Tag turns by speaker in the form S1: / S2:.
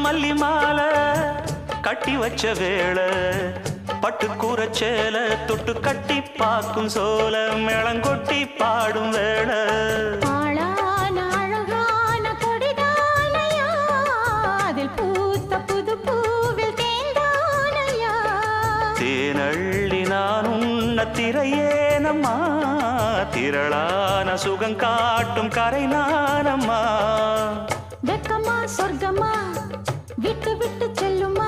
S1: மல்லி மாலை கட்டி வச்ச வேளை பட்டு கூரச்சேல தொட்டு கட்டி பார்க்கும் சோல மேளங்கொட்டி பாடும் வேளை தேனள்ளி நான் உன்ன திரையேனம்மா திரளான சுகம் காட்டும் கரை நானம்மா
S2: வெக்கமா சொர்க்கமா விட்டு விட்டு செல்லுமா